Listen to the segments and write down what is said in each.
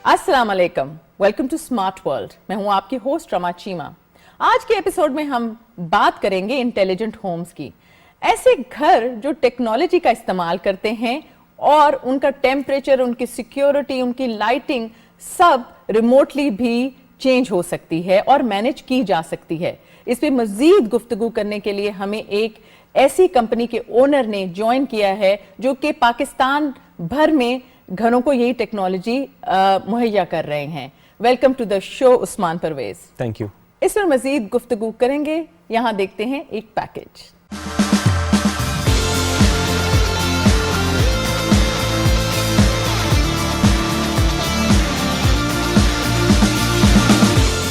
अस्सलाम वालेकुम, welcome to smart world. मैं हूं आपकी होस्ट रमा चीमा। आज के एपिसोड में हम बात करेंगे इंटेलिजेंट होम्स की। ऐसे घर जो टेक्नोलॉजी का इस्तेमाल करते हैं और उनका टेम्परेचर, उनकी सिक्योरिटी, उनकी लाइटिंग सब रिमोटली भी चेंज हो सकती है और मैनेज की जा सकती है। इस पे मजीद गुफ्तगू करने के लिए हमें एक ऐसी कंपनी के ओनर ने ज्वाइन किया है जो कि पाकिस्तान भर में घरों को यही टेक्नोलॉजी मुहैया कर रहे हैं। Welcome to the show Usman Parvez. Thank you. इस पर मजीद गुफ्तगू करेंगे। यहाँ देखते हैं एक पैकेज।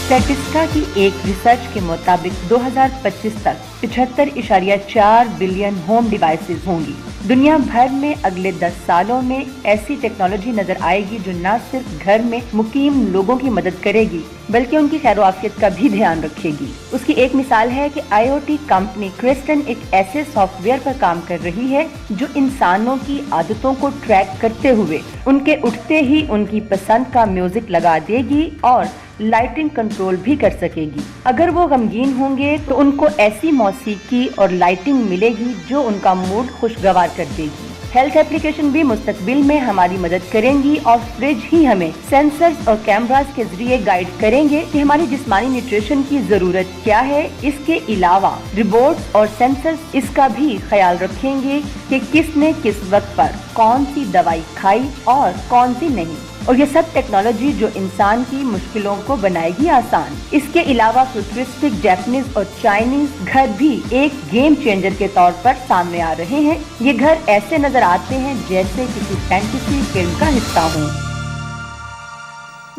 स्टैटिस्टा की एक रिसर्च के मुताबिक 2025 तक 75.4 बिलियन होम डिवाइसेस होंगी। दुनिया भर में अगले 10 सालों में ऐसी टेक्नोलॉजी नजर आएगी जो न सिर्फ घर में मुकीम लोगों की मदद करेगी बल्कि उनकी खैर-ओ-आफियत का भी ध्यान रखेगी। उसकी एक मिसाल है कि IoT कंपनी क्रिस्टन एक ऐसे सॉफ्टवेयर पर काम कर रही है जो इंसानों की आदतों को ट्रैक करते हुए उनके उठते ही उनकी पसंद का म्यूजिक लगा देगी और लाइटिंग कंट्रोल भी कर सकेगी। अगर वो गमगीन होंगे तो उनको ऐसी मौसीकी और लाइटिंग मिलेगी जो उनका मूड खुशगवार कर देगी। हेल्थ एप्लीकेशन भी मुस्तकबिल में हमारी मदद करेंगी और फ्रिज ही हमें सेंसर्स और कैमरास के जरिए गाइड करेंगे कि हमारी जिस्मानी न्यूट्रिशन की जरूरत क्या है। इसके अलावा रोबोट्स और सेंसर्स इसका भी ख्याल रखेंगे कि किसने किस वक्त पर कौन सी दवाई खाई और कौन सी नहीं। और ये सब टेक्नोलॉजी जो इंसान की मुश्किलों को बनाएगी आसान। इसके अलावा फ्यूचरिस्टिक जापानीज और चाइनीज घर भी एक गेम चेंजर के तौर पर सामने आ रहे हैं। ये घर ऐसे नजर आते हैं जैसे किसी फैंटेसी फिल्म का हिस्सा हो।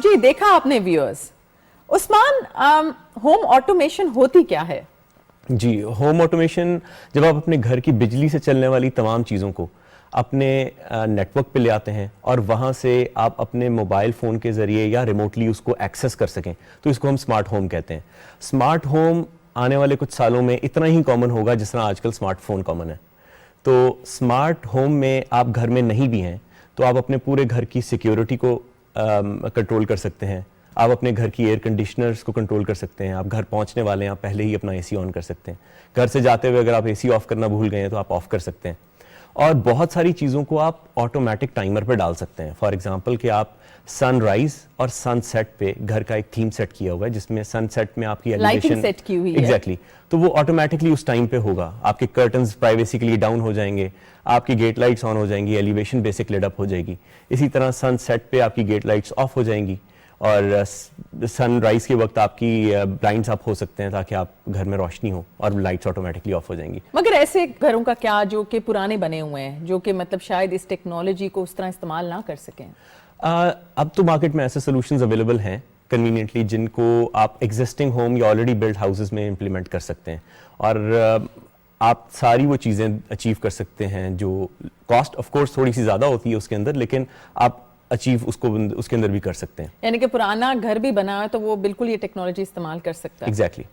जी देखा आपने व्यूअर्स। उस्मान, होम ऑटोमेशन होती क्या है? जी, होम ऑटोमेशन जब आप अपने घर की बिजली से चलने वाली तमाम चीज़ों को अपने नेटवर्क पे ले आते हैं और वहाँ से आप अपने मोबाइल फ़ोन के ज़रिए या रिमोटली उसको एक्सेस कर सकें, तो इसको हम स्मार्ट होम कहते हैं। स्मार्ट होम आने वाले कुछ सालों में इतना ही कॉमन होगा जिस तरह आजकल स्मार्टफोन कॉमन है। तो स्मार्ट होम में आप घर में नहीं भी हैं तो आप अपने पूरे घर की सिक्योरिटी को कंट्रोल कर सकते हैं। आप अपने घर की एयर कंडीशनर्स को कंट्रोल कर सकते हैं। आप घर पहुंचने वाले हैं, आप पहले ही अपना AC ऑन कर सकते हैं। घर से जाते हुए अगर आप AC ऑफ करना भूल गए हैं तो आप ऑफ कर सकते हैं। और बहुत सारी चीज़ों को आप ऑटोमेटिक टाइमर पर डाल सकते हैं। फॉर एग्जांपल कि आप सनराइज और सनसेट पे घर का एक थीम सेट किया हुआ है जिसमें सनसेट में आपकी एलिवेशन सेट की हुई है। एग्जैक्टली, तो वो ऑटोमेटिकली उस टाइम पे होगा। आपके कर्टन्स प्राइवेसी के लिए डाउन हो जाएंगे, आपकी गेट लाइट्स ऑन हो जाएंगी, एलिवेशन बेसिक लिट अप हो जाएगी। इसी तरह सनसेट पे आपकी गेट लाइट्स ऑफ हो जाएंगी और सनराइज के वक्त आपकी ब्लाइंड्स अप हो सकते हैं ताकि आप घर में रोशनी हो और लाइट्स ऑटोमेटिकली ऑफ हो जाएंगी। मगर ऐसे घरों का क्या जो कि पुराने बने हुए हैं, जो कि मतलब शायद इस टेक्नोलॉजी को उस तरह इस्तेमाल ना कर सकें? अब तो मार्केट में ऐसे सॉल्यूशंस अवेलेबल हैं कन्वीनियंटली जिनको आप एग्जिस्टिंग होम या ऑलरेडी बिल्ड हाउसेस में इम्प्लीमेंट कर सकते हैं और आप सारी वो चीज़ें अचीव कर सकते हैं जो कॉस्ट ऑफ कोर्स थोड़ी सी ज़्यादा होती है उसके अंदर, लेकिन आप अचीव उसको उसके अंदर भी कर सकते हैं। यानी कि पुराना घर भी बना है तो वो बिल्कुल ये टेक्नोलॉजी इस्तेमाल कर सकता है। एग्जैक्टली।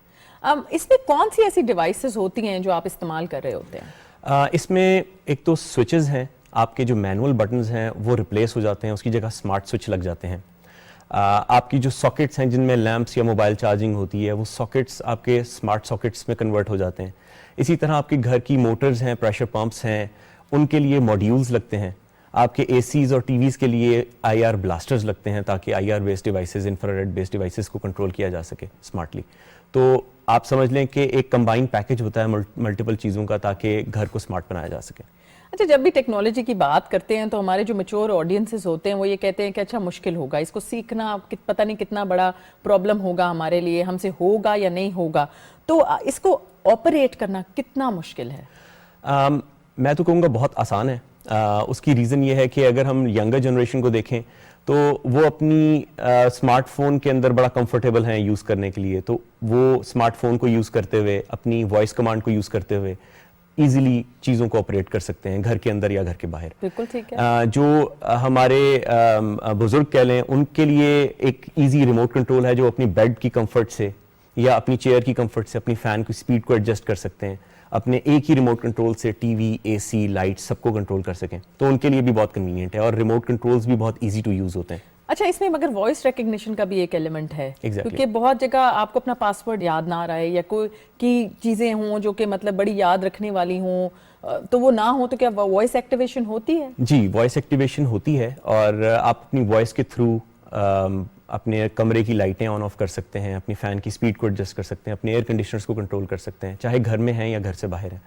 इसमें कौन सी ऐसी डिवाइसेस होती हैं जो आप इस्तेमाल कर रहे होते हैं? इसमें एक तो स्विचेस हैं, आपके जो मैनुअल बटन्स हैं वो रिप्लेस हो जाते हैं, उसकी जगह स्मार्ट स्विच लग जाते हैं। आपकी जो सॉकेट्स हैं जिनमें लैंप्स या मोबाइल चार्जिंग होती है वो सॉकेट्स आपके स्मार्ट सॉकेट्स में कन्वर्ट हो जाते हैं। इसी तरह आपके घर की मोटर्स हैं, प्रेशर पंप्स हैं, उनके लिए मॉड्यूल्स लगते हैं। आपके ACs और TVs के लिए IR ब्लास्टर्स लगते हैं ताकि IR based devices, infrared based devices को कंट्रोल किया जा सके स्मार्टली। तो आप समझ लें कि एक कंबाइंड पैकेज होता है मल्टीपल चीज़ों का ताकि घर को स्मार्ट बनाया जा सके। अच्छा, जब भी टेक्नोलॉजी की बात करते हैं तो हमारे जो मैच्योर ऑडियंसेस होते हैं वो ये कहते हैं कि अच्छा मुश्किल होगा, इसको सीखना पता नहीं कितना बड़ा प्रॉब्लम होगा हमारे लिए, हमसे होगा या नहीं होगा, तो इसको ऑपरेट करना कितना मुश्किल है? मैं तो कहूँगा बहुत आसान है। उसकी रीज़न ये है कि अगर हम यंगर जनरेशन को देखें तो वो अपनी स्मार्टफोन के अंदर बड़ा कंफर्टेबल हैं यूज़ करने के लिए, तो वो स्मार्टफोन को यूज़ करते हुए, अपनी वॉइस कमांड को यूज़ करते हुए इजीली चीज़ों को ऑपरेट कर सकते हैं घर के अंदर या घर के बाहर। बिल्कुल ठीक है। जो हमारे बुजुर्ग कह लें उनके लिए एक इजी रिमोट कंट्रोल है जो अपनी बेड की कंफर्ट से या अपनी चेयर की कंफर्ट से अपनी फ़ैन की स्पीड को एडजस्ट कर सकते हैं, अपने एक ही रिमोट कंट्रोल से टीवी, AC, लाइट सबको कंट्रोल कर सकें, तो उनके लिए भी बहुत कन्वीनियंट है और रिमोट कंट्रोल्स भी बहुत इजी टू यूज़ होते हैं। اچھا اس میں مگر وائس ریکگنیشن کا بھی ایک ایلیمنٹ ہے کیونکہ بہت جگہ آپ کو اپنا پاسورڈ یاد نہ رہے یا کوئی کی چیزیں ہوں جو کہ مطلب بڑی یاد رکھنے والی ہوں تو وہ نہ ہو تو کیا وائس ایکٹیویشن ہوتی ہے؟ جی وائس ایکٹیویشن ہوتی ہے اور آپ اپنی وائس کے تھرو اپنے کمرے کی لائٹیں آن آف کر سکتے ہیں, اپنی فین کی سپیڈ کو ایڈجسٹ کر سکتے ہیں, اپنے ایئر کنڈیشنرز کو کنٹرول کر سکتے ہیں, چاہے گھر میں ہیں یا گھر سے باہر ہیں.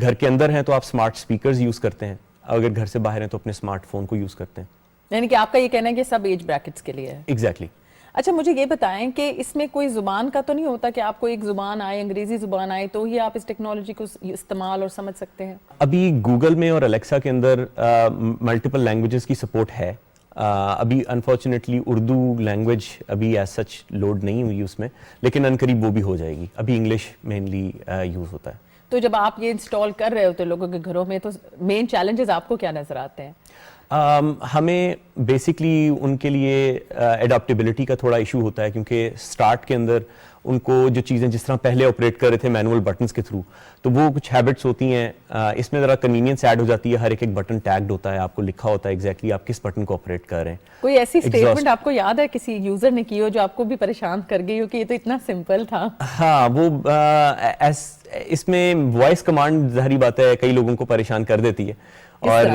گھر کے اندر ہیں تو آپ اسمارٹ اسپیکرز یوز کرتے ہیں, اگر گھر سے باہر ہیں تو اپنے اسمارٹ فون کو یوز کرتے ہیں. یعنی کہ آپ کا یہ کہنا ہے کہ سب ایج بریکٹس کے لیے ہے. ایگزیکٹلی. اچھا مجھے یہ بتائیں کہ اس میں کوئی زبان کا تو نہیں ہوتا کہ آپ کو ایک زبان آئے, انگریزی زبان آئے تو ہی آپ اس ٹیکنالوجی کو استعمال اور سمجھ سکتے ہیں؟ ابھی گوگل میں اور الیکسا کے اندر ملٹیپل لینگویجز کی سپورٹ ہے. ابھی انفارچونیٹلی اردو لینگویج ابھی ایز سچ لوڈ نہیں ہوئی اس میں, لیکن ان قریب وہ بھی ہو جائے گی. ابھی انگلش مینلی یوز ہوتا ہے. تو جب آپ یہ انسٹال کر رہے ہوتے لوگوں کے گھروں میں تو مین چیلنجز آپ کو کیا نظر آتے ہیں؟ ہمیں بیسکلی ان کے لیے ایڈاپٹیبلٹی کا تھوڑا ایشو ہوتا ہے, کیونکہ سٹارٹ کے اندر ان کو جو چیزیں جس طرح پہلے آپریٹ کر رہے تھے مینول بٹنز کے تھرو, تو وہ کچھ ہیبٹس ہوتی ہیں. اس میں ذرا کنوینئنس ایڈ ہو جاتی ہے, ہر ایک بٹن ٹیگڈ ہوتا ہے, آپ کو لکھا ہوتا ہے ایگزیکٹلی آپ کس بٹن کو آپریٹ کر رہے ہیں. کوئی ایسی اسٹیٹمنٹ آپ کو یاد ہے کسی یوزر نے کی ہو جو آپ کو بھی پریشان کر گئی ہو کہ یہ تو اتنا سمپل تھا؟ ہاں وہ اس میں وائس کمانڈ ظاہری بات ہے کئی لوگوں کو پریشان کر دیتی ہے, اور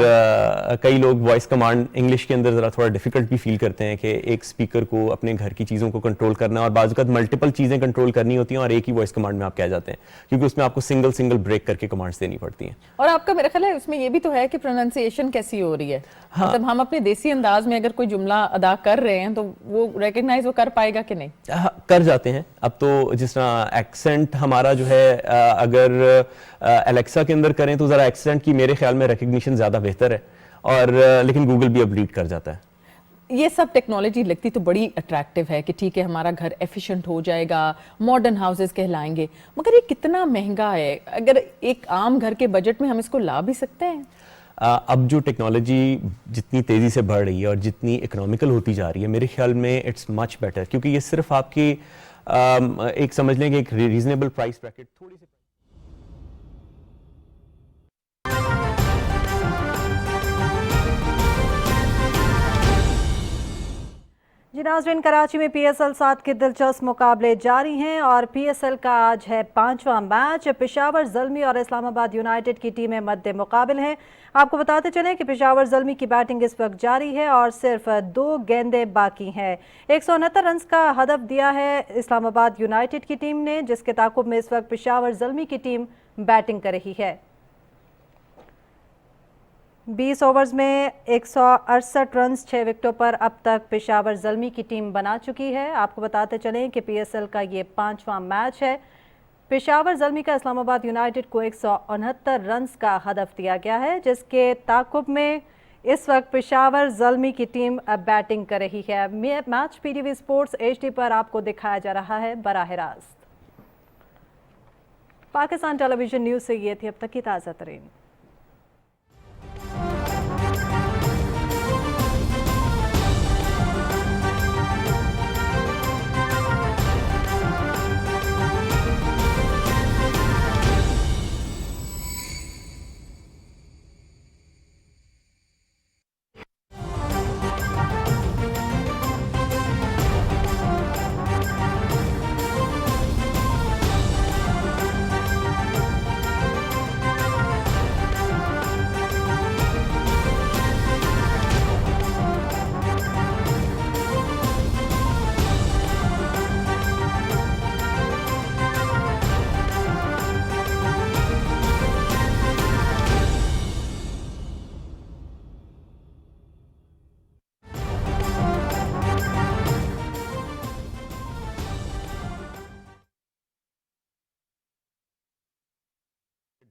کئی لوگ وائس کمانڈ انگلش کے اندر ذرا تھوڑا ڈیفیکلٹ بھی فیل کرتے ہیں کہ ایک اسپیکر کو اپنے گھر کی چیزوں کو کنٹرول کرنا, اور بعض اوقات ملٹیپل چیزیں کنٹرول کرنی ہوتی ہیں اور ایک ہی وائس کمانڈ میں آپ کہہ جاتے ہیں, کیونکہ اس میں آپ کو سنگل بریک کر کے کمانڈز دینی پڑتی ہیں. اور آپ کا میرا خیال ہے اس میں یہ بھی تو ہے کہ پروننسیشن کیسی ہو رہی ہے. مطلب ہم اپنے دیسی انداز میں اگر کوئی جملہ ادا کر رہے ہیں تو وہ ریکگنائز وہ کر پائے گا کہ نہیں؟ کر جاتے ہیں. اب تو جس طرح ایکسنٹ ہمارا جو ہے اگر الیکسا کے اندر کریں تو ذرا ایکسنٹ کی میرے خیال میں ریکگنیشن زیادہ بہتر ہے, اور لیکن گوگل بھی اب لیڈ کر جاتا ہے. یہ سب ٹیکنالوجی لگتی تو بڑی اٹریکٹیو ہے کہ ٹھیک ہے ہمارا گھر ایفیشینٹ ہو جائے گا, ماڈرن ہاؤسز کہلائیں گے, مگر یہ کتنا مہنگا ہے؟ اگر ایک عام گھر کے بجٹ میں ہم اس کو لا بھی سکتے ہیں؟ اب جو ٹیکنالوجی جتنی تیزی سے بڑھ رہی ہے اور جتنی اکنامیکل ہوتی جا رہی ہے, میرے خیال میں اٹس مچ بیٹر, کیونکہ یہ صرف آپ کی ایک سمجھ لیں کہ ایک ریزنیبل پرائس بریکٹ تھوڑی سی. جی ناظرین, کراچی میں پی ایس ایل 7 کے دلچسپ مقابلے جاری ہیں اور پی ایس ایل کا آج ہے 5واں میچ. پشاور زلمی اور اسلام آباد یونائیٹڈ کی ٹیمیں مد مقابل ہیں. آپ کو بتاتے چلیں کہ پشاور زلمی کی بیٹنگ اس وقت جاری ہے اور صرف 2 گیندیں باقی ہیں. 169 رنز کا ہدف دیا ہے اسلام آباد یونائیٹڈ کی ٹیم نے, جس کے تعاقب میں اس وقت پشاور زلمی کی ٹیم بیٹنگ کر رہی ہے. 20 اوورز میں 168 رنز 6 وکٹوں پر اب تک پشاور زلمی کی ٹیم بنا چکی ہے. آپ کو بتاتے چلیں کہ پی ایس ایل کا یہ 5واں میچ ہے. پشاور زلمی کا اسلام آباد یونائیٹڈ کو 169 رنز کا ہدف دیا گیا ہے, جس کے تعاقب میں اس وقت پشاور زلمی کی ٹیم بیٹنگ کر رہی ہے. Match P T V sports HD پر آپ کو دکھایا جا رہا ہے براہ راست. پاکستان ٹیلی ویژن نیوز سے یہ تھی اب تک کی تازہ ترین.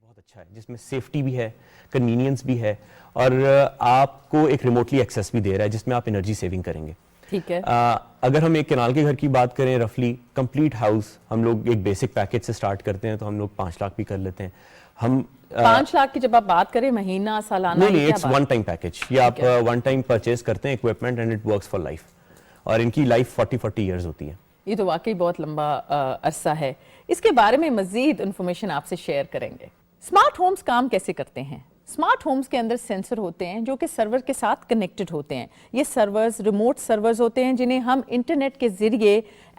بہت اچھا ہے, جس میں سیفٹی بھی ہے, کنوینئنس بھی ہے, اور آپ کو ایک ریموٹلی ایکسیس بھی دے رہا ہے جس میں آپ انرجی سیونگ کریں گے. ٹھیک ہے. اگر ہم ایک کنال کے گھر کی بات کریں, رفلی کمپلیٹ ہاؤس ہم لوگ ایک بیسک پیکج سے سٹارٹ کرتے ہیں تو ہم لوگ 5 لاکھ بھی کر لیتے ہیں. ہم 5 لاکھ کی جب آپ بات کریں مہینہ سالانہ, نہیں, اٹس ون ٹائم پیکج. یہ آپ ون ٹائم پرچیز کرتے ہیں equipment and it works for life, اور ان کی لائف 40 ایئرز ہوتی ہے. یہ تو واقعی بہت لمبا عرصہ ہے. اس کے بارے میں مزید انفارمیشن آپ سے شیئر کریں گے. اسمارٹ ہومز کام کیسے کرتے ہیں؟ स्मार्ट होम्स के अंदर सेंसर होते हैं जो कि सर्वर के साथ कनेक्टेड होते हैं। ये सर्वर्स रिमोट सर्वर्स होते हैं जिन्हें हम इंटरनेट के जरिए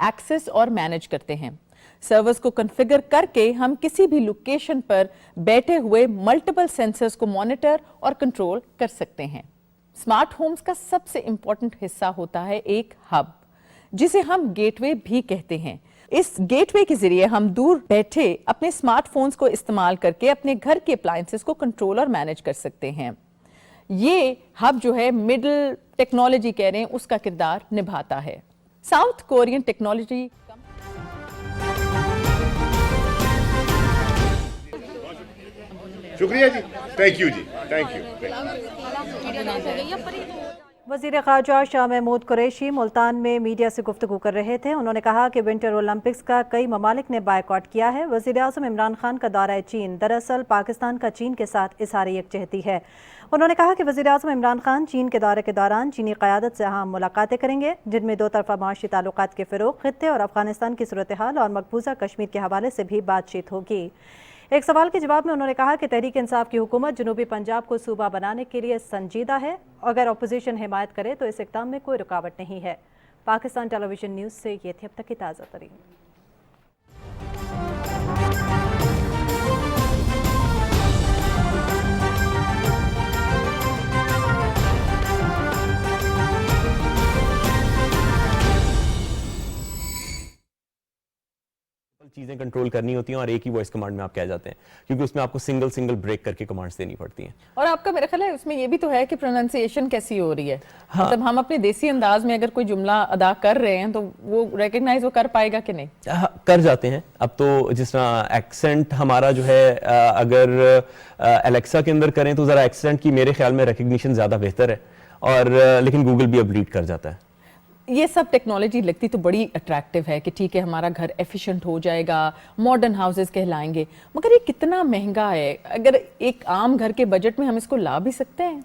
एक्सेस और मैनेज करते हैं। सर्वर्स को कॉन्फ़िगर करके हम किसी भी लोकेशन पर बैठे हुए मल्टीपल सेंसर्स को मॉनिटर और कंट्रोल कर सकते हैं। स्मार्ट होम्स का सबसे इंपॉर्टेंट हिस्सा होता है एक हब, जिसे हम गेटवे भी कहते हैं। इस गेटवे के जरिए हम दूर बैठे अपने स्मार्टफोन्स को इस्तेमाल करके अपने घर के अप्लायंसेस को कंट्रोल और मैनेज कर सकते हैं। ये हब जो है मिडल टेक्नोलॉजी कह रहे हैं उसका किरदार निभाता है। साउथ कोरियन टेक्नोलॉजी शुक्रिया जी, थैंक यू जी, थैंक यू। वज़ीर ख़ारजा शाह महमूद कुरैशी मुल्तान में मीडिया से गुफ्तगू कर रहे थे। उन्होंने कहा कि विंटर ओलंपिक्स का कई ममालिक ने बायकॉट किया है। वज़ीर आज़म इमरान खान का दौरा चीन दरअसल पाकिस्तान का चीन के साथ इज़हार यकजहती है। उन्होंने कहा कि वज़ीर आज़म इमरान खान चीन के दौरे के दौरान चीनी क़यादत से अहम मुलाकातें करेंगे, जिनमें दो तरफ़ा माशी ताल्लुकात के फ़रोग़, ख़ित्ते और अफ़गानिस्तान की सूरत हाल और मकबूजा कश्मीर के हवाले से भी बातचीत होगी। एक सवाल के जवाब में उन्होंने कहा कि तहरीक इंसाफ की हुकूमत जनूबी पंजाब को सूबा बनाने के लिए संजीदा है। अगर अपोजिशन हिमायत करे तो इस इक़दाम में कोई रुकावट नहीं है। पाकिस्तान टेलीविजन न्यूज़ से ये थी अब तक की ताज़ा तरीन। चीजें कंट्रोल करनी होती हैं और एक ही वॉइस कमांड में आप कह जाते हैं, क्योंकि उसमें आपको सिंगल ब्रेक करके कमांड्स देनी पड़ती हैं। और आपका मेरा ख्याल है उसमें ये भी तो है कि प्रोनाउंसिएशन कैसी हो रही है। हाँ। मतलब हम अपने देसी अंदाज में अगर कोई जुमला अदा कर रहे हैं तो वो रिकग्नाइज वो कर पाएगा कि नहीं? कर जाते हैं। अब तो जिस तरह एक्सेंट हमारा जो है, अगर एलेक्सा के अंदर करें तो जरा एक्सेंट की मेरे ख्याल में रिकग्निशन ज्यादा बेहतर है, और लेकिन गूगल भी अब लीड कर जाता है। ये सब टेक्नोलॉजी लगती तो बड़ी अट्रैक्टिव है कि ठीक है हमारा घर एफिशिएंट हो जाएगा, मॉडर्न हाउसेस कहलाएंगे, मगर ये कितना महंगा है? अगर एक आम घर के बजट में हम इसको ला भी सकते हैं?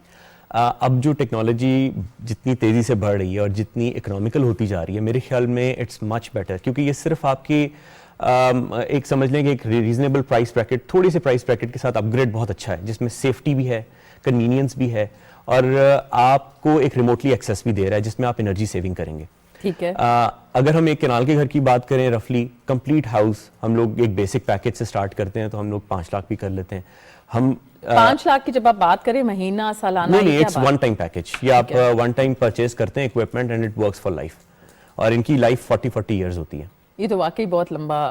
अब जो टेक्नोलॉजी जितनी तेज़ी से बढ़ रही है और जितनी इकोनॉमिकल होती जा रही है, मेरे ख्याल में इट्स मच बेटर, क्योंकि ये सिर्फ आपकी एक समझ लें कि एक रीजनेबल प्राइस ब्रैकेट, थोड़ी से प्राइस ब्रैकेट के साथ अपग्रेड बहुत अच्छा है, जिसमें सेफ्टी भी है, कन्वीनियंस भी है, और आपको एक रिमोटली एक्सेस भी दे रहा है जिसमें आप एनर्जी सेविंग करेंगे। ठीक है। अगर हम एक केनाल के घर की बात करें, रफली कंप्लीट हाउस हम लोग एक बेसिक पैकेज से स्टार्ट करते हैं, तो हम लोग 5 लाख भी कर लेते हैं। हम 5 लाख की जब आप बात करें महीना सालाना, नहीं, इट्स वन टाइम पैकेज। ये आप वन टाइम परचेज करते हैं equipment and it works for life, और इनकी लाइफ 40 ईयर्स होती है। ये तो वाकई बहुत लंबा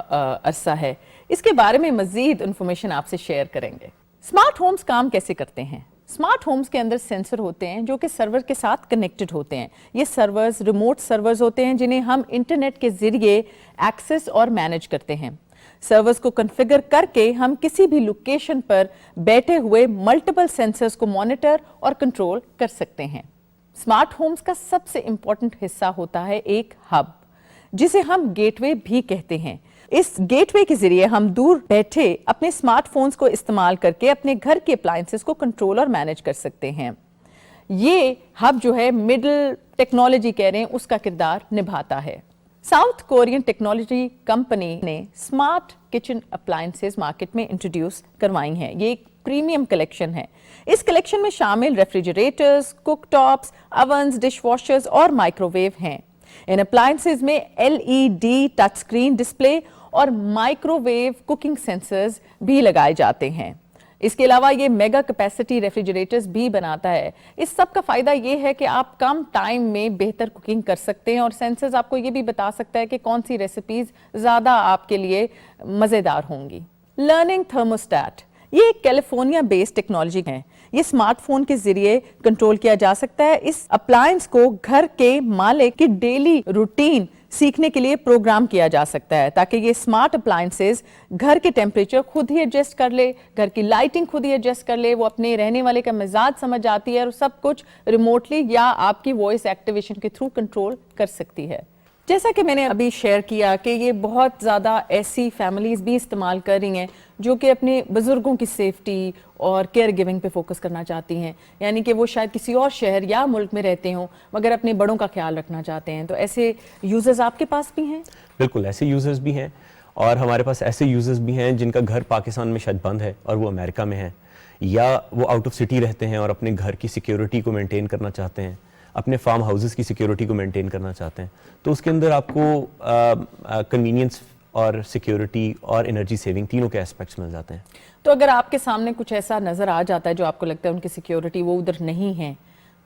अरसा है। इसके बारे में मजीद इंफॉर्मेशन आपसे शेयर करेंगे। स्मार्ट होम्स काम कैसे करते हैं? स्मार्ट होम्स के अंदर सेंसर होते हैं जो कि सर्वर के साथ कनेक्टेड होते हैं। ये सर्वर्स रिमोट सर्वर्स होते हैं जिन्हें हम इंटरनेट के जरिए एक्सेस और मैनेज करते हैं। सर्वर्स को कॉन्फ़िगर करके हम किसी भी लोकेशन पर बैठे हुए मल्टीपल सेंसर्स को मॉनिटर और कंट्रोल कर सकते हैं। स्मार्ट होम्स का सबसे इंपॉर्टेंट हिस्सा होता है एक हब, जिसे हम गेटवे भी कहते हैं। इस गेटवे के जरिए हम दूर बैठे अपने स्मार्टफोन्स को इस्तेमाल करके अपने घर के अप्लायंसेस को कंट्रोल और मैनेज कर सकते हैं। ये हब जो है मिडल टेक्नोलॉजी कह रहे हैं उसका किरदार निभाता है। साउथ कोरियन टेक्नोलॉजी कंपनी ने स्मार्ट किचन अप्लायंसेस मार्केट में इंट्रोड्यूस करवाई हैं। ये एक प्रीमियम कलेक्शन है। इस कलेक्शन में शामिल रेफ्रिजरेटर्स, कुकटॉप्स, ओवन्स, डिशवॉशर्स और माइक्रोवेव हैं। इन अप्लायंसेस में LED टच स्क्रीन डिस्प्ले और माइक्रोवेव कुकिंग सेंसर्स भी लगाए जाते हैं। इसके अलावा ये मेगा कैपेसिटी रेफ्रिजरेटर्स भी बनाता है। इस सब का फायदा ये है कि आप कम टाइम में बेहतर कुकिंग कर सकते हैं, और सेंसर्स आपको ये भी बता सकता है कि कौन सी रेसिपीज ज्यादा आपके लिए मजेदार होंगी। लर्निंग थर्मोस्टैट, ये एक कैलिफोर्निया बेस्ड टेक्नोलॉजी है। ये स्मार्टफोन के जरिए कंट्रोल किया जा सकता है। इस अप्लायंस को घर के मालिक की डेली रूटीन सीखने के लिए प्रोग्राम किया जा सकता है, ताकि ये स्मार्ट अप्लायंसेस घर के टेम्परेचर खुद ही एडजस्ट कर ले, घर की लाइटिंग खुद ही एडजस्ट कर ले, वो अपने रहने वाले का मिजाज समझ जाती है और सब कुछ रिमोटली या आपकी वॉइस एक्टिवेशन के थ्रू कंट्रोल कर सकती है। جیسا کہ میں نے ابھی شیئر کیا کہ یہ بہت زیادہ ایسی فیملیز بھی استعمال کر رہی ہیں جو کہ اپنے بزرگوں کی سیفٹی اور کیئر گیونگ پہ فوکس کرنا چاہتی ہیں، یعنی کہ وہ شاید کسی اور شہر یا ملک میں رہتے ہوں مگر اپنے بڑوں کا خیال رکھنا چاہتے ہیں. تو ایسے یوزرز آپ کے پاس بھی ہیں؟ بالکل ایسے یوزرز بھی ہیں، اور ہمارے پاس ایسے یوزرز بھی ہیں جن کا گھر پاکستان میں شاید بند ہے اور وہ امریکہ میں ہیں، یا وہ آؤٹ آف سٹی رہتے ہیں اور اپنے گھر کی سیکیورٹی کو مینٹین کرنا چاہتے ہیں، اپنے فارم ہاؤسز کی سیکیورٹی کو مینٹین کرنا چاہتے ہیں. تو اس کے اندر آپ کو کنوینئنس اور سیکیورٹی اور انرجی سیونگ تینوں کے اسپیکٹس مل جاتے ہیں. تو اگر آپ کے سامنے کچھ ایسا نظر آ جاتا ہے جو آپ کو لگتا ہے ان کی سیکیورٹی وہ ادھر نہیں ہے،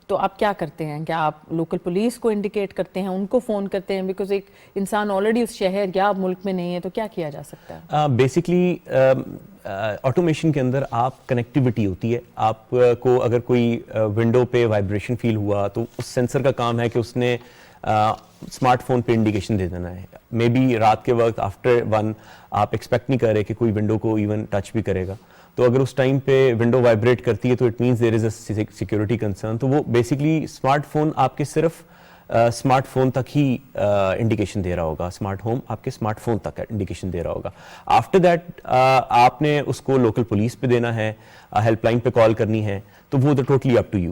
تو آپ کیا کرتے ہیں؟ کیا آپ لوکل پولیس کو انڈیکیٹ کرتے ہیں، ان کو فون کرتے ہیں؟ بیکاز ایک انسان آلریڈی اس شہر یا ملک میں نہیں ہے، تو کیا کیا جا سکتا ہے؟ بیسکلی آٹومیشن کے اندر آپ کنیکٹیوٹی ہوتی ہے. آپ کو اگر کوئی ونڈو پہ وائبریشن فیل ہوا تو اس سینسر کا کام ہے کہ اس نے اسمارٹ فون پہ انڈیکیشن دے دینا ہے. مے بی رات کے وقت آفٹر 1 آپ ایکسپیکٹ نہیں کر رہے کہ کوئی ونڈو کو ایون ٹچ بھی کرے گا، تو اگر اس ٹائم پہ ونڈو وائبریٹ کرتی ہے تو it means there is a security concern. تو وہ بیسکلی اسمارٹ فون آپ کے صرف اسمارٹ فون تک ہی انڈیکیشن دے رہا ہوگا، اسمارٹ ہوم آپ کے اسمارٹ فون تک انڈیکیشن دے رہا ہوگا. آفٹر دیٹ آپ نے اس کو لوکل پولیس پہ دینا ہے، ہیلپ لائن پہ کال کرنی ہے، تو وہ ٹوٹلی اپ ٹو یو.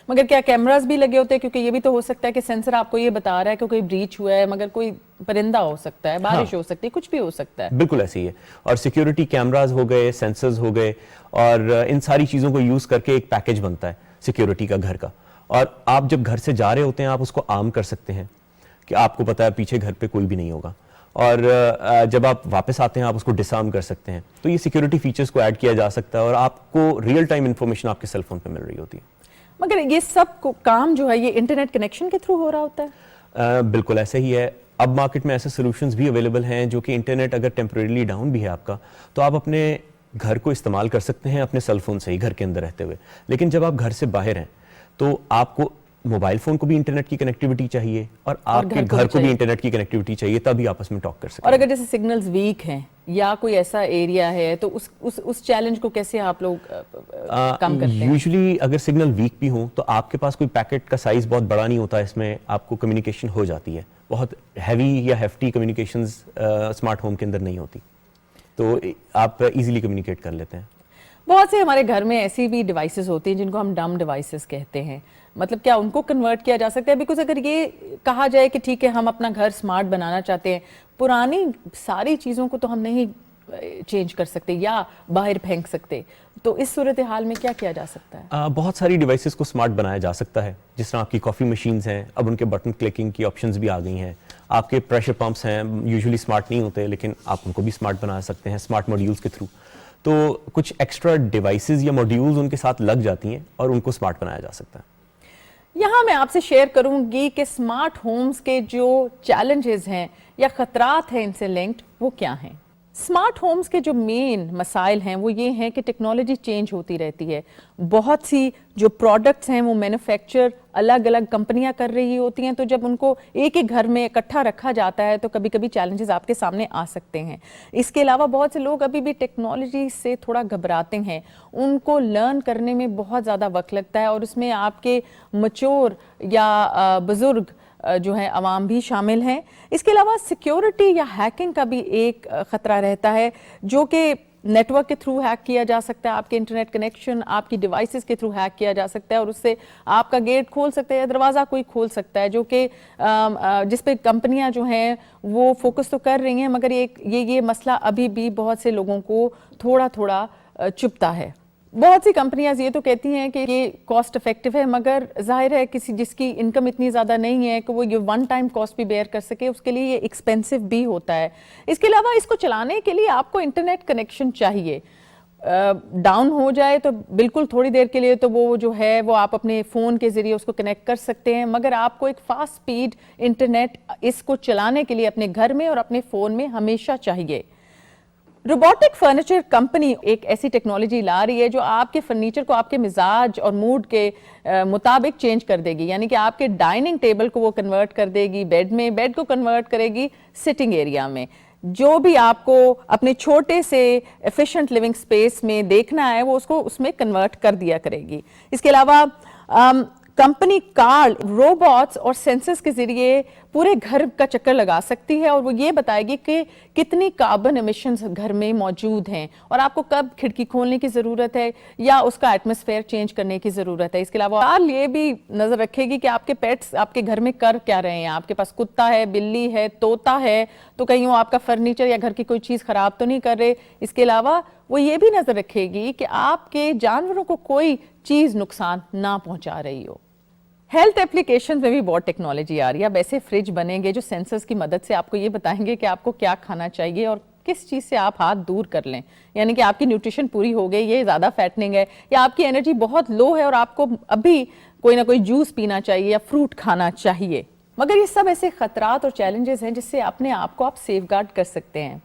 مگر کیا کیمراز بھی لگے ہوتے ہیں؟ کیونکہ یہ بھی تو ہو سکتا ہے کہ سینسر آپ کو یہ بتا رہا ہے کہ کوئی بریچ ہوا ہے مگر کوئی پرندہ ہو سکتا ہے، بارش ہو سکتی ہے، کچھ بھی ہو سکتا ہے. بالکل ایسے ہی ہے. اور سیکیورٹی کیمراز ہو گئے، سینسرز ہو گئے، اور ان ساری چیزوں کو یوز کر کے ایک پیکج بنتا ہے سیکیورٹی کا گھر کا. اور آپ جب گھر سے جا رہے ہوتے ہیں آپ اس کو عام کر سکتے ہیں کہ آپ کو پتہ ہے پیچھے گھر پہ کوئی بھی نہیں ہوگا، اور جب آپ واپس آتے ہیں آپ اس کو ڈس آرم کر سکتے ہیں. تو یہ سیکیورٹی فیچرز کو ایڈ کیا جا سکتا ہے اور آپ کو ریئل ٹائم انفارمیشن آپ کے سیل فون پہ مل رہی ہوتی ہے. مگر یہ سب کام جو ہے یہ انٹرنیٹ کنیکشن کے تھرو ہو رہا ہوتا ہے؟ بالکل ایسا ہی ہے. اب مارکیٹ میں ایسے سولوشنز بھی اویلیبل ہیں جو کہ انٹرنیٹ اگر ٹیمپریریلی ڈاؤن بھی ہے آپ کا تو آپ اپنے گھر کو استعمال کر سکتے ہیں اپنے سیل فون سے ہی گھر کے اندر رہتے ہوئے. لیکن جب آپ گھر سے باہر ہیں تو آپ کو موبائل فون کو بھی انٹرنیٹ کی کنیکٹیوٹی چاہیے اور آپ کے گھر کو بھی انٹرنیٹ کی کنیکٹیوٹی چاہیے، تبھی آپس میں ٹاک کر سکتے ہیں. اور اگر جیسے سگنلز ویک ہیں یا کوئی ایسا ایریا ہے تو اس چیلنج کو کیسے آپ لوگ کم کرتے ہیں؟ یوزلی اگر سگنل ویک بھی ہوں تو آپ کے پاس کوئی پیکٹ کا سائز بہت بڑا نہیں ہوتا، اس میں آپ کو کمیونیکیشن ہو جاتی ہے. بہت ہیوی یا ہیفٹی کمیونیکیشنز اسمارٹ ہوم کے اندر نہیں ہوتی، تو آپ ایزیلی کمیونیکیٹ کر لیتے ہیں. بہت سے ہمارے گھر میں ایسی بھی ڈیوائسز ہوتی ہیں جن کو ہم ڈم ڈیوائسز کہتے ہیں، مطلب کیا ان کو کنورٹ کیا جا سکتا ہے؟ بیکاز اگر یہ کہا جائے کہ ٹھیک ہے ہم اپنا گھر سمارٹ بنانا چاہتے ہیں، پرانی ساری چیزوں کو تو ہم نہیں چینج کر سکتے یا باہر پھینک سکتے، تو اس صورتحال میں کیا کیا جا سکتا ہے؟ بہت ساری ڈیوائسز کو سمارٹ بنایا جا سکتا ہے. جس طرح آپ کی کافی مشینز ہیں، اب ان کے بٹن کلکنگ کی آپشنز بھی آ گئی ہیں. آپ کے پریشر پمپس ہیں، یوزلی سمارٹ نہیں ہوتے لیکن آپ ان کو بھی سمارٹ بنا سکتے ہیں سمارٹ موڈیولز کے تھرو. تو کچھ ایکسٹرا ڈیوائسز یا موڈیولز ان کے ساتھ لگ جاتی ہیں اور ان کو سمارٹ بنایا جا سکتا ہے. یہاں میں آپ سے شیئر کروں گی کہ سمارٹ ہومز کے جو چیلنجز ہیں یا خطرات ہیں ان سے لنکڈ وہ کیا ہیں. سمارٹ ہومز کے جو مین مسائل ہیں وہ یہ ہیں کہ ٹیکنالوجی چینج ہوتی رہتی ہے. بہت سی جو پروڈکٹس ہیں وہ مینوفیکچر الگ الگ کمپنیاں کر رہی ہوتی ہیں، تو جب ان کو ایک ایک گھر میں اکٹھا رکھا جاتا ہے تو کبھی کبھی چیلنجز آپ کے سامنے آ سکتے ہیں. اس کے علاوہ بہت سے لوگ ابھی بھی ٹیکنالوجی سے تھوڑا گھبراتے ہیں، ان کو لرن کرنے میں بہت زیادہ وقت لگتا ہے، اور اس میں آپ کے میچور یا بزرگ جو ہے عوام بھی شامل ہیں. اس کے علاوہ سیکیورٹی یا ہیکنگ کا بھی ایک خطرہ رہتا ہے جو کہ نیٹ ورک کے تھرو ہیک کیا جا سکتا ہے، آپ کے انٹرنیٹ کنیکشن آپ کی ڈیوائسز کے تھرو ہیک کیا جا سکتا ہے اور اس سے آپ کا گیٹ کھول سکتا ہے یا دروازہ کوئی کھول سکتا ہے، جو کہ جس پہ کمپنیاں جو ہیں وہ فوکس تو کر رہی ہیں مگر یہ مسئلہ ابھی بھی بہت سے لوگوں کو تھوڑا تھوڑا چبھتا ہے. بہت سی کمپنیاں یہ تو کہتی ہیں کہ یہ کاسٹ افیکٹو ہے، مگر ظاہر ہے جس کی انکم اتنی زیادہ نہیں ہے کہ وہ یہ ون ٹائم کاسٹ بھی بیئر کر سکے، اس کے لیے یہ ایکسپینسو بھی ہوتا ہے. اس کے علاوہ اس کو چلانے کے لیے آپ کو انٹرنیٹ کنیکشن چاہیے. ڈاؤن ہو جائے تو بالکل تھوڑی دیر کے لیے تو وہ جو ہے وہ آپ اپنے فون کے ذریعے اس کو کنیکٹ کر سکتے ہیں، مگر آپ کو ایک فاسٹ سپیڈ انٹرنیٹ اس کو چلانے کے لیے اپنے گھر میں اور اپنے فون میں ہمیشہ چاہیے. روبوٹک فرنیچر کمپنی ایک ایسی ٹیکنالوجی لا رہی ہے جو آپ کے فرنیچر کو آپ کے مزاج اور موڈ کے مطابق چینج کر دے گی، یعنی کہ آپ کے ڈائننگ ٹیبل کو وہ کنورٹ کر دے گی بیڈ کو کنورٹ کرے گی سٹنگ ایریا میں. جو بھی آپ کو اپنے چھوٹے سے ایفیشنٹ لیونگ سپیس میں دیکھنا ہے وہ اس میں کنورٹ کر دیا کرے گی. اس کے علاوہ کمپنی کارل روبوٹس اور سینسرز کے ذریعے पूरे घर का चक्कर लगा सकती है और वो ये बताएगी कि कितनी कार्बन एमिशंस घर में मौजूद हैं और आपको कब खिड़की खोलने की ज़रूरत है या उसका एटमॉस्फेयर चेंज करने की ज़रूरत है। इसके अलावा ये भी नज़र रखेगी कि आपके पेट्स आपके घर में कर क्या रहे हैं। आपके पास कुत्ता है, बिल्ली है, तोता है, तो कहीं वो आपका फर्नीचर या घर की कोई चीज़ ख़राब तो नहीं कर रहे। इसके अलावा वो ये भी नज़र रखेगी कि आपके जानवरों को कोई चीज़ नुकसान ना पहुँचा रही हो। हेल्थ एप्लीकेशंस में भी बहुत टेक्नोलॉजी आ रही है। अब ऐसे फ्रिज बनेंगे जो सेंसर्स की मदद से आपको ये बताएंगे कि आपको क्या खाना चाहिए और किस चीज़ से आप हाथ दूर कर लें, यानी कि आपकी न्यूट्रिशन पूरी हो गई, ये ज़्यादा फैटनिंग है या आपकी एनर्जी बहुत लो है और आपको अभी कोई ना कोई जूस पीना चाहिए या फ्रूट खाना चाहिए। मगर ये सब ऐसे खतरात और चैलेंजेस हैं जिससे अपने आप को आप सेफगार्ड कर सकते हैं।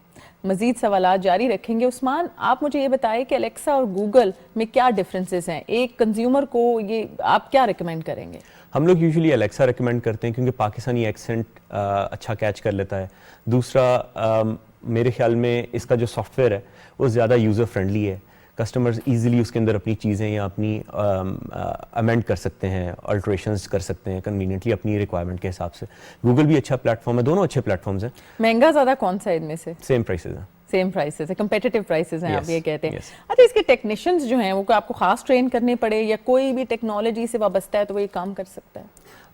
मजीद सवालात जारी रखेंगे। उस्मान, आप मुझे ये बताएं कि अलेक्सा और गूगल में क्या डिफरेंसेस हैं, एक कंज्यूमर को ये आप क्या रिकमेंड करेंगे? हम लोग यूजुअली अलेक्सा रिकमेंड करते हैं क्योंकि पाकिस्तानी एक्सेंट अच्छा कैच कर लेता है। दूसरा मेरे ख्याल में इसका जो सॉफ्टवेयर है वो ज़्यादा यूज़र फ्रेंडली है। कस्टमर्स इजीली उसके अंदर अपनी चीज़ें या अपनी अमेंड कर सकते हैं, अल्ट्रेशंस कर सकते हैं कन्वीनियंटली अपनी रिक्वायरमेंट के हिसाब से। गूगल भी अच्छा प्लेटफॉर्म है, दोनों अच्छे प्लेटफॉर्म्स हैं। महंगा ज़्यादा कौन सा है इनमें से? सेम प्राइसेस हैं। सेम प्राइसेस है, कंपेटिटिव प्राइसेस हैं, आप Yes, ये कहते हैं। yes. अच्छा, इसके टेक्नीशियंस जो हैं वो को आपको खास ट्रेन करने पड़े या कोई भी टेक्नोलॉजी से वाबस्ता है तो वो ये काम कर सकता है?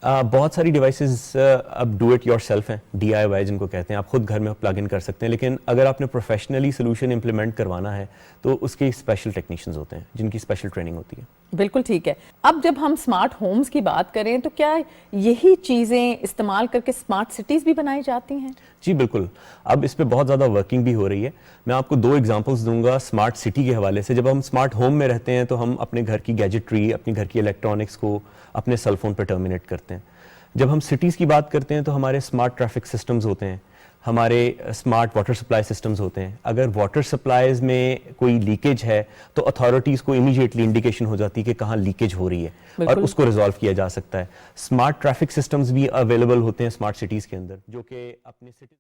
बहुत सारी डिवाइसेस अब डू इट योर सेल्फ हैं, DIY जिनको कहते हैं, आप खुद घर में प्लग इन कर सकते हैं। लेकिन अगर आपने प्रोफेशनली सोल्यूशन इंप्लीमेंट करवाना है तो उसके स्पेशल टेक्नीशियंस होते हैं जिनकी स्पेशल ट्रेनिंग होती है। बिल्कुल ठीक है। अब जब हम स्मार्ट होम्स की बात करें तो क्या यही चीज़ें इस्तेमाल करके स्मार्ट सिटीज़ भी बनाई जाती हैं? जी बिल्कुल, अब इस पे बहुत ज़्यादा वर्किंग भी हो रही है। मैं आपको 2 एग्जांपल्स दूंगा स्मार्ट सिटी के हवाले से। जब हम स्मार्ट होम में रहते हैं तो हम अपने घर की गैजेट्री, अपने घर की इलेक्ट्रॉनिक्स को अपने सेल फोन पर टर्मिनेट करते हैं। जब हम सिटीज़ की बात करते हैं तो हमारे स्मार्ट ट्रैफिक सिस्टम्स होते हैं, हमारे स्मार्ट वाटर सप्लाई सिस्टम्स होते हैं। अगर वाटर सप्लाईज में कोई लीकेज है तो अथॉरिटीज़ को इमीडिएटली इंडिकेशन हो जाती है कि कहाँ लीकेज हो रही है और उसको रिजॉल्व किया जा सकता है। स्मार्ट ट्रैफिक सिस्टम्स भी अवेलेबल होते हैं स्मार्ट सिटीज़ के अंदर जो कि अपने सिटी